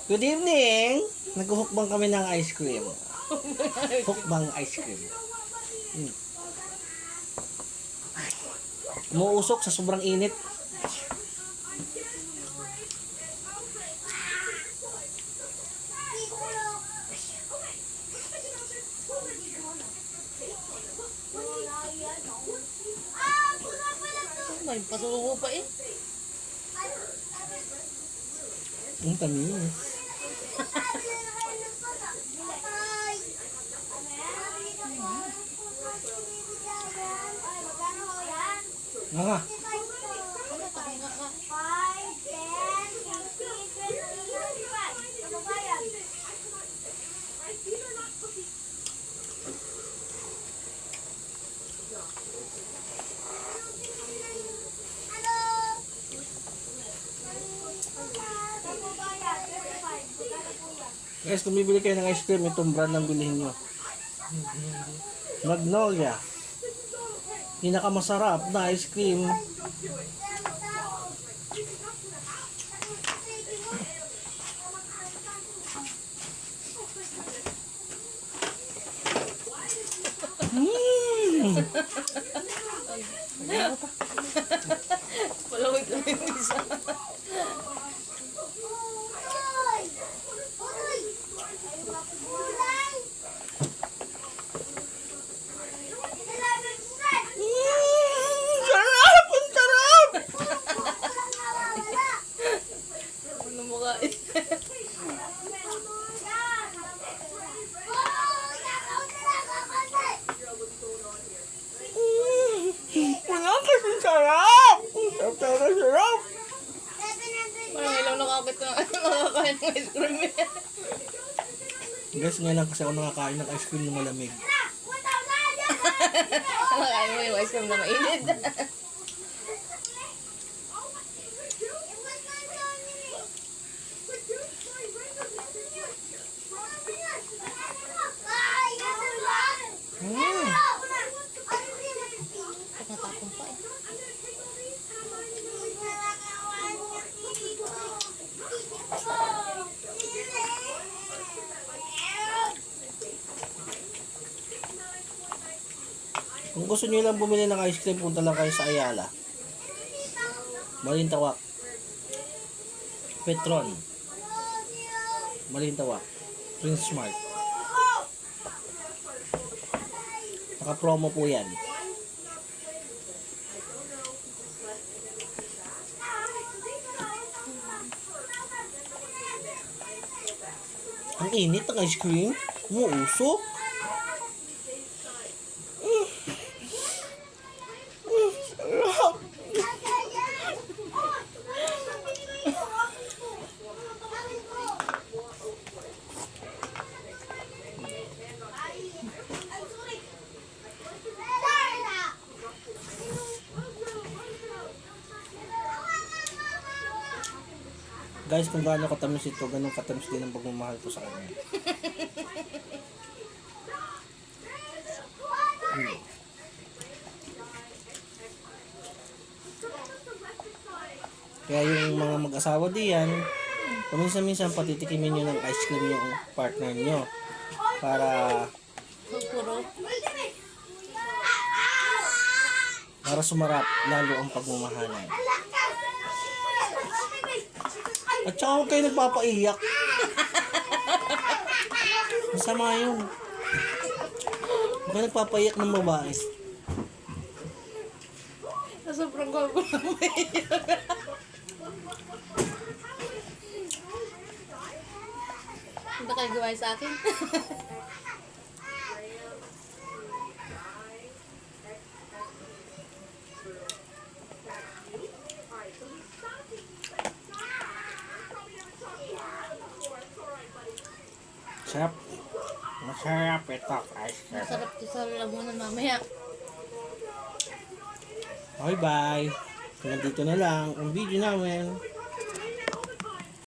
Good evening! Nag-hukbang kami ng ice cream. Hukbang ice cream. Umuusok sa sobrang init. May pasubo pa eh. Ang tamis. Nga. Guys, kung bibili kayo ng ice cream, itong brand ang bilhin nyo. Magnolia. Pinakamasarap na ice cream. Palawig lang yung isa. Sarap! Ang sarap! Ano mo ka eh? Wala kasing sarap! Ang sarap! Parang ilaw nakakit na nakakain ng ice cream eh. Guys, ngayon lang kasi ako nakakain ng ice cream na malamig. Nakakain mo yung ice cream na mainit. Nakatapon pa eh. Kung gusto nyo lang bumili ng ice cream, punta lang kayo sa Ayala. Malintawak. Petron. Malintawak. Prince Smart. Naka-promo po yan. Ang init ng ice cream. Umuusok. Sarap. Guys, kung gaano katamis ito, ganun katamis din ang pagmamahal ko sa kanya. Kaya yung mga mag-asawa diyan, paminsan-minsan patitikimin nyo ng ice cream yung partner nyo. Puro. Para sumarap lalo ang pagmamahalan. At saka huwag kayo nagpapaiyak. Masama yun. Huwag kayo nagpapaiyak ng babae. Sobrang gwapo ng maiyak. Hindi kayo gawain sa akin. Sarap. Masarap ito. Ice cream. Masarap to sa lamunan mamaya. Bye bye. Hanggang dito na lang ang video namin.